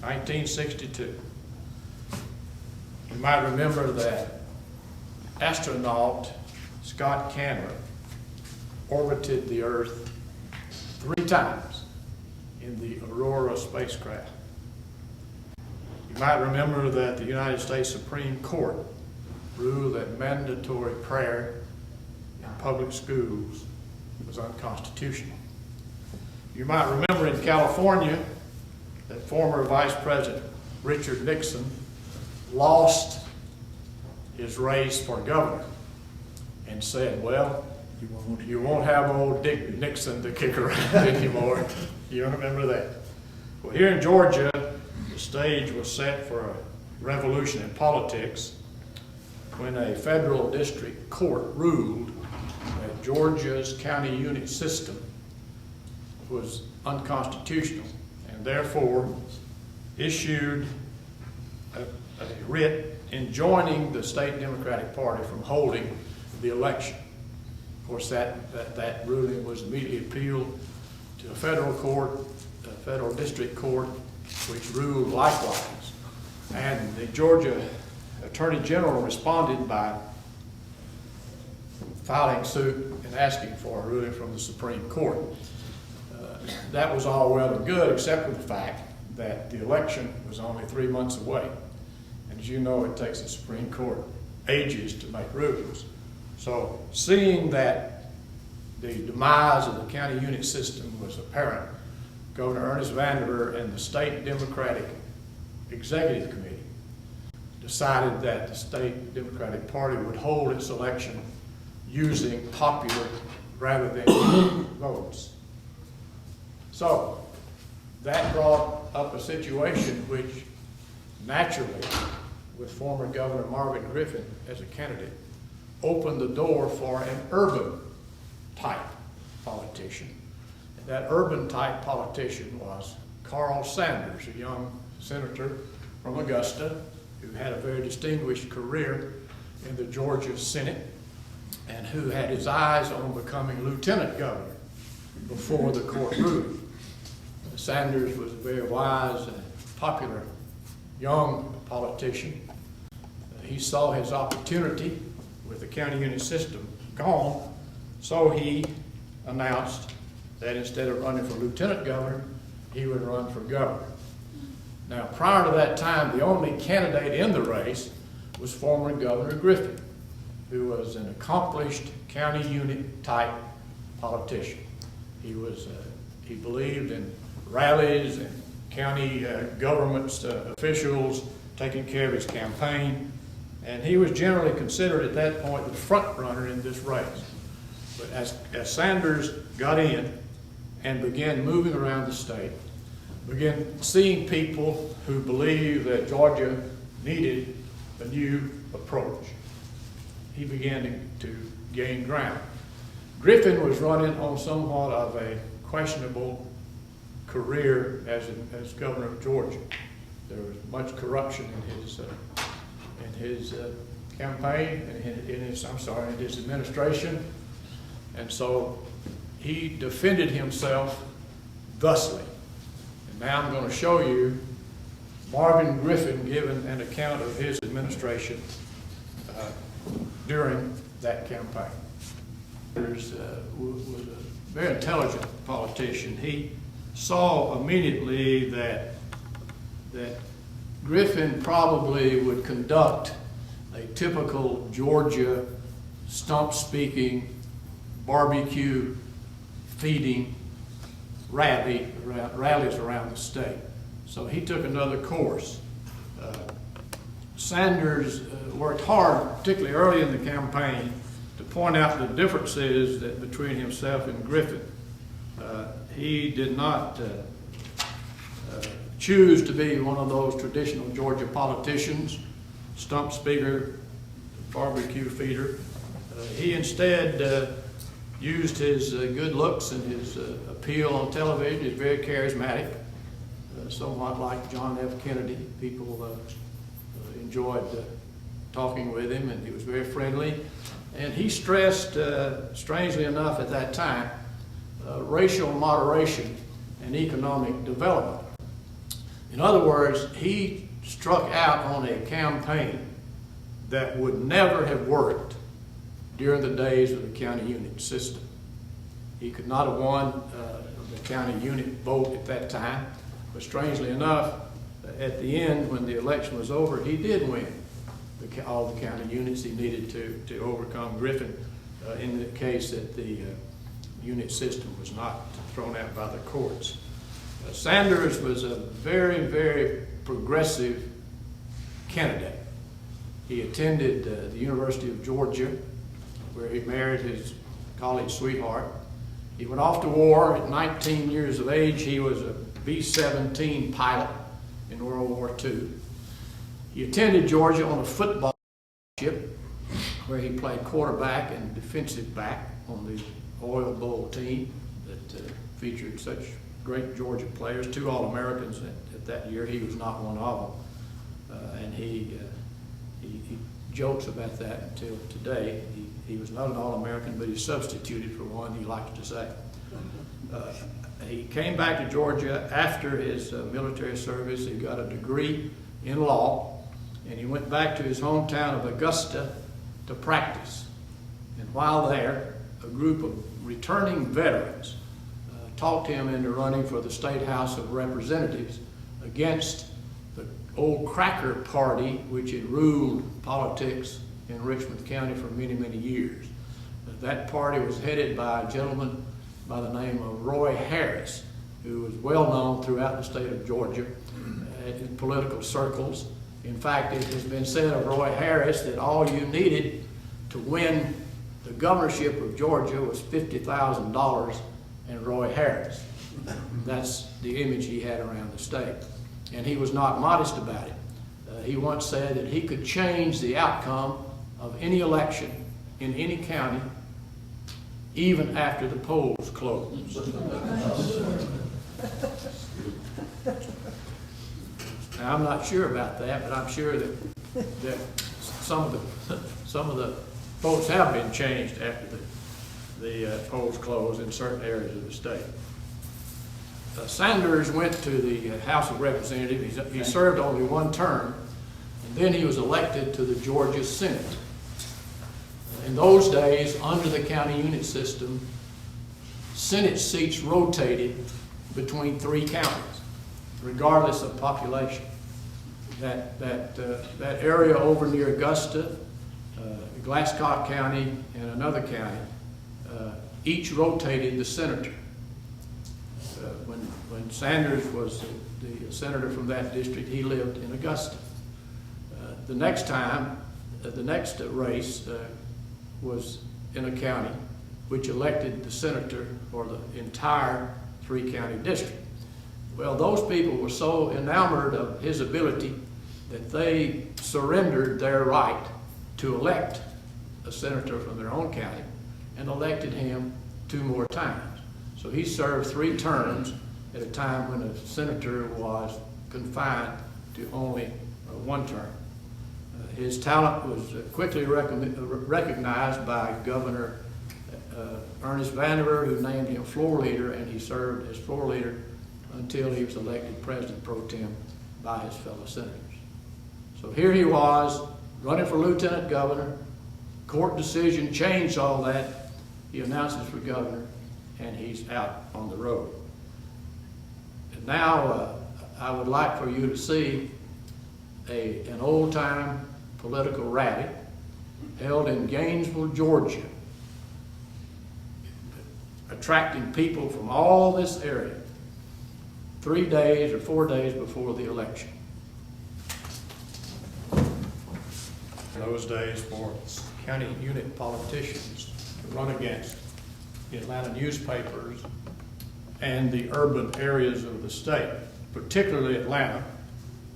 1962. You might remember that astronaut Scott Cameron orbited the Earth 3 times in the Aurora spacecraft. You might remember that the United States Supreme Court ruled that mandatory prayer in public schools was unconstitutional. You might remember in California that former Vice President Richard Nixon lost his race for governor and said, well, you won't have old Dick Nixon to kick around anymore. You remember that? Well, here in Georgia, the stage was set for a revolution in politics when a federal district court ruled that Georgia's county unit system was unconstitutional and therefore issued a writ enjoining the state Democratic Party from holding the election. Of course, that ruling was immediately appealed to a federal court, a federal district court, which ruled likewise. And the Georgia Attorney General responded by filing suit and asking for a ruling from the Supreme Court. That was all well and good, except for the fact that the election was only 3 months away. And as you know, it takes the Supreme Court ages to make rulings. So seeing that the demise of the county unit system was apparent, Governor Ernest Vandiver and the State Democratic Executive Committee decided that the State Democratic Party would hold its election using popular rather than votes. So that brought up a situation which naturally, with former Governor Marvin Griffin as a candidate, opened the door for an urban type politician. And that urban type politician was Carl Sanders, a young senator from Augusta who had a very distinguished career in the Georgia Senate and who had his eyes on becoming lieutenant governor before the court ruled. Sanders was a very wise and popular young politician. He saw his opportunity with the county unit system gone, so he announced that instead of running for lieutenant governor, he would run for governor. Now, prior to that time, the only candidate in the race was former Governor Griffin, who was an accomplished county unit type politician. He believed in rallies and county government officials taking care of his campaign, and he was generally considered at that point the front runner in this race. But as Sanders got in and began moving around the state, began seeing people who believed that Georgia needed a new approach, he began to gain ground. Griffin was running on somewhat of a questionable career as governor of Georgia. There was much corruption in his campaign, in his administration, and so he defended himself thusly. And now I'm going to show you Marvin Griffin giving an account of his administration during that campaign. Was a very intelligent politician. He saw immediately that Griffin probably would conduct a typical Georgia stump-speaking, barbecue feeding rallies around the state. So he took another course. Sanders worked hard, particularly early in the campaign, to point out the differences between himself and Griffin. He did not choose to be one of those traditional Georgia politicians, stump speaker, barbecue feeder. He instead used his good looks and his appeal on television. He's very charismatic, somewhat like John F. Kennedy. People enjoyed talking with him, and he was very friendly. And he stressed, strangely enough at that time, racial moderation and economic development. In other words, he struck out on a campaign that would never have worked during the days of the county unit system. He could not have won the county unit vote at that time, but strangely enough, at the end, when the election was over, he did win all the county units he needed to overcome Griffin in the case that the unit system was not thrown out by the courts. Sanders was a very, very progressive candidate. He attended the University of Georgia, where he married his college sweetheart. He went off to war at 19 years of age. He was a B-17 pilot in World War II. He attended Georgia on a football scholarship, where he played quarterback and defensive back on the Oil Bowl team that featured such great Georgia players, 2 All-Americans at that year. He was not one of them. And he jokes about that until today. He was not an All-American, but he substituted for one, he likes to say. He came back to Georgia after his military service. He got a degree in law, and he went back to his hometown of Augusta to practice. And while there, a group of returning veterans talked him into running for the State House of Representatives against the old Cracker Party, which had ruled politics in Richmond County for many, many years. That party was headed by a gentleman by the name of Roy Harris, who was well known throughout the state of Georgia in political circles. In fact, it has been said of Roy Harris that all you needed to win the governorship of Georgia was $50,000 and Roy Harris. That's the image he had around the state. And he was not modest about it. He once said that he could change the outcome of any election in any county even after the polls closed. Now, I'm not sure about that, but I'm sure that some of the votes have been changed after the polls closed in certain areas of the state. Sanders went to the House of Representatives. He served only one term, and then he was elected to the Georgia Senate. In those days, under the county unit system, Senate seats rotated between 3 counties, regardless of population. That area over near Augusta, Glasscock County, and another county, each rotated the senator. When Sanders was the senator from that district, he lived in Augusta. The next race was in a county which elected the senator for the entire 3-county district. Well, those people were so enamored of his ability that they surrendered their right to elect a senator from their own county and elected him 2 more times. So he served 3 terms at a time when a senator was confined to only 1 term. His talent was quickly recognized by Governor Ernest Vandiver, who named him floor leader, and he served as floor leader until he was elected president pro tem by his fellow senators. So here he was, running for lieutenant governor. Court decision changed all that. He announces for governor, and he's out on the road. And now I would like for you to see an old-time political rally held in Gainesville, Georgia, attracting people from all this area 3 days or 4 days before the election. In those days, for county unit politicians to run against the Atlanta newspapers and the urban areas of the state, particularly Atlanta,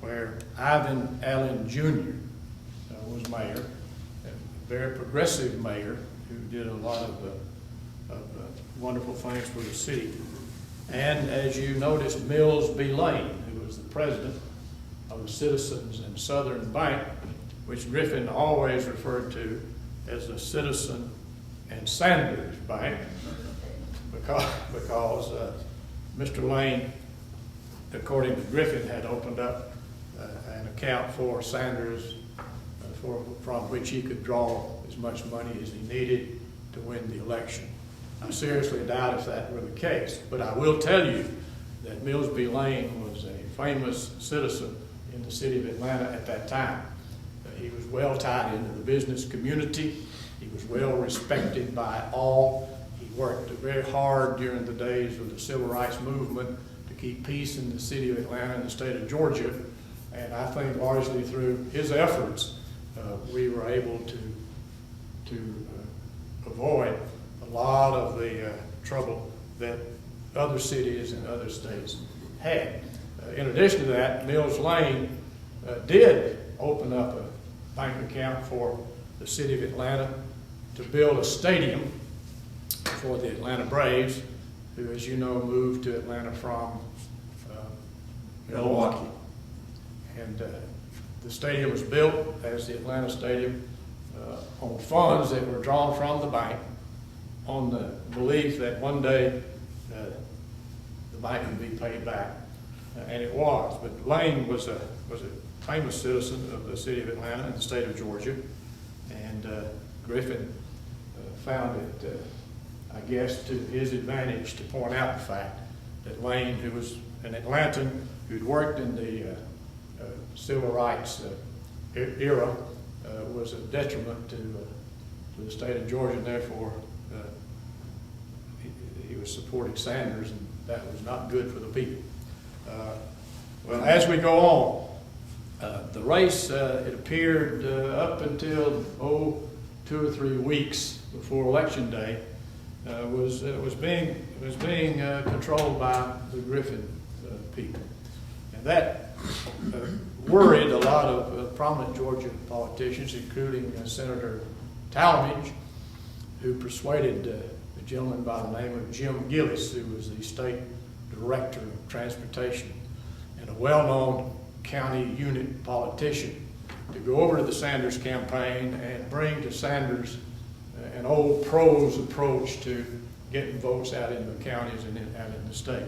where Ivan Allen Jr. Was mayor, a very progressive mayor who did a lot of wonderful things for the city. And as you noticed, Mills B. Lane, who was the president of the Citizens and Southern Bank, which Griffin always referred to as the Citizen and Sanders Bank, because Mr. Lane according to Griffin, had opened up an account for Sanders from which he could draw as much money as he needed to win the election. I seriously doubt if that were the case, but I will tell you that Millsby Lane was a famous citizen in the city of Atlanta at that time. He was well tied into the business community. He was well respected by all. He worked very hard during the days of the civil rights movement to keep peace in the city of Atlanta and the state of Georgia. And I think largely through his efforts, we were able to avoid a lot of the trouble that other cities and other states had. In addition to that, Mills Lane did open up a bank account for the city of Atlanta to build a stadium for the Atlanta Braves, who, as you know, moved to Atlanta from Milwaukee. And the stadium was built as the Atlanta Stadium on funds that were drawn from the bank on the belief that one day the bank would be paid back. And it was. But Lane was a famous citizen of the city of Atlanta and the state of Georgia. And Griffin found it, I guess, to his advantage to point out the fact that Lane, who was an Atlantan who'd worked in the civil rights era, was a detriment to the state of Georgia, and therefore he was supporting Sanders, and that was not good for the people. Well, as we go on, the race, it appeared up until 2 or 3 weeks before Election Day, was being controlled by the Griffin people, and that worried a lot of prominent Georgia politicians, including Senator Talmadge, who persuaded a gentleman by the name of Jim Gillis, who was the state director of transportation and a well-known county unit politician, to go over to the Sanders campaign and bring to Sanders an old pros approach to getting votes out in the counties and out in the state.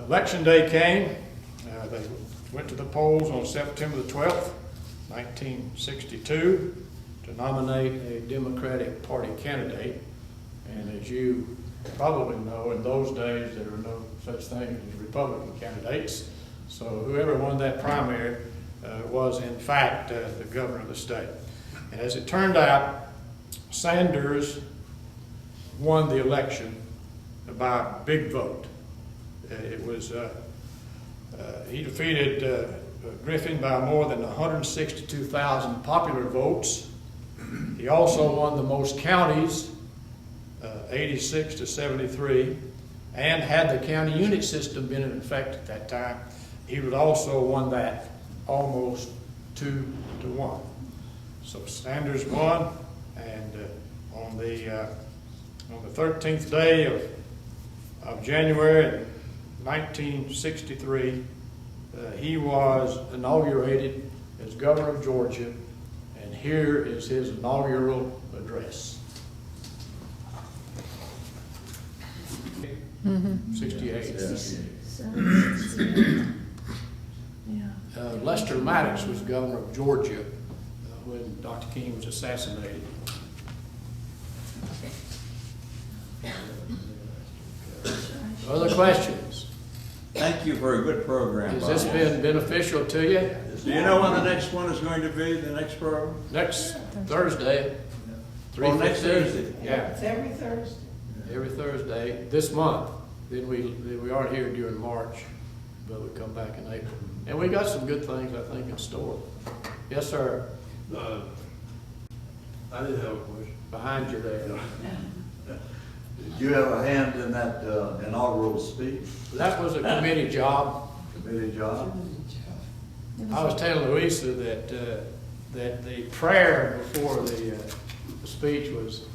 Election day came. They went to the polls on September the 12th, 1962, to nominate a Democratic Party candidate. And as you probably know, in those days there were no such thing as Republican candidates. So whoever won that primary was in fact the governor of the state. And as it turned out, Sanders won the election by a big vote. It was he defeated Griffin by more than 162,000 popular votes. He also won the most counties, 86 to 73, and had the county unit system been in effect at that time, he would also won that almost 2 to 1. So Sanders won, and on the 13th day of January 1963, he was inaugurated as governor of Georgia, and here is his inaugural address. 68. Lester Maddox was governor of Georgia when Dr. King was assassinated. Other questions? Thank you for a good program. Has this been beneficial to you? Do you know when the next one is going to be, the next program? Next Thursday. Oh, next Thursday? Yeah. It's every Thursday. Every Thursday this month. Then we aren't here during March, but we come back in April. And we got some good things, I think, in store. Yes, sir. I did have a question. Behind you there. Did you have a hand in that inaugural speech, That was a committee job. committee job? I was telling Louisa that the prayer before the speech was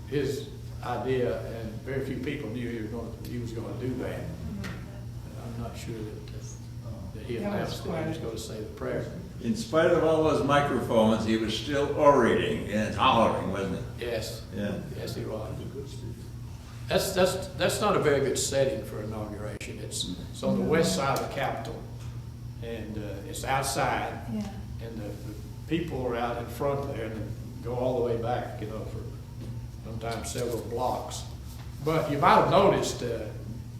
his idea, and very few people knew he was going to do that. I'm not sure that he announced that he was going to say the prayer. In spite of all those microphones, he was still orating and hollering, wasn't it? Yes. Yeah. Yes, he was. That's not a very good setting for inauguration. It's on the west side of the Capitol, and it's outside, Yeah. and the people are out in front there, and they go all the way back, you know, for sometimes several blocks. But you might have noticed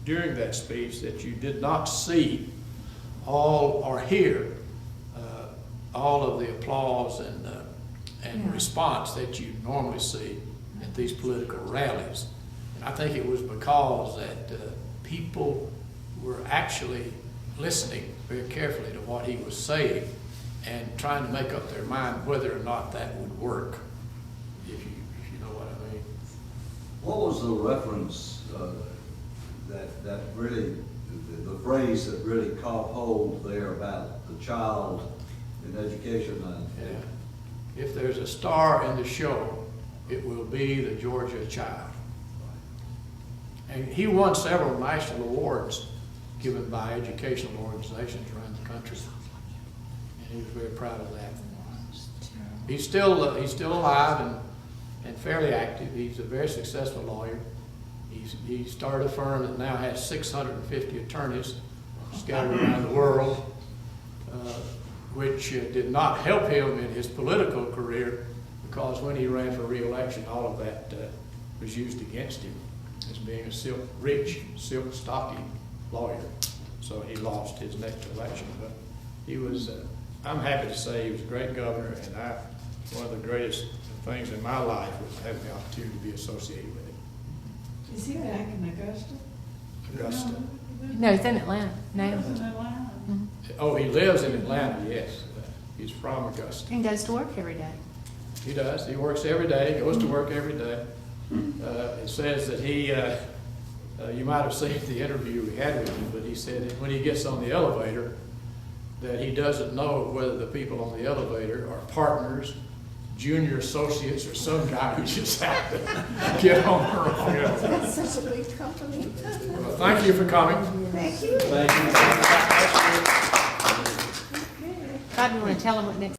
during that speech that you did not see all or hear all of the applause and Yeah. response that you normally see at these political rallies. And I think it was because that people were actually listening very carefully to what he was saying and trying to make up their mind whether or not that would work, if you know what I mean. What was the reference, that really, the phrase that really caught hold there about the child in education? Yeah. If there's a star in the show, it will be the Georgia child. And he won several national awards given by educational organizations around the country. And he was very proud of that. He's still alive and fairly active. He's a very successful lawyer. He started a firm that now has 650 attorneys scattered around the world, which did not help him in his political career, because when he ran for re-election, all of that was used against him as being a rich, silk-stocking lawyer. So he lost his next election. But he was, I'm happy to say he was a great governor, and one of the greatest things in my life was having the opportunity to be associated with him. Is he back in Augusta? Augusta. No, he's in Atlanta now. Oh, he lives in Atlanta, yes. He's from Augusta. And goes to work every day. He does. He works every day, goes to work every day. It says that he, you might have seen the interview we had with him, but he said that when he gets on the elevator, that he doesn't know whether the people on the elevator are partners, junior associates, or some guy who just happened to get on the wrong elevator. That's such a big company. Well, thank you for coming. Thank you. Thank you. Probably want to tell him what next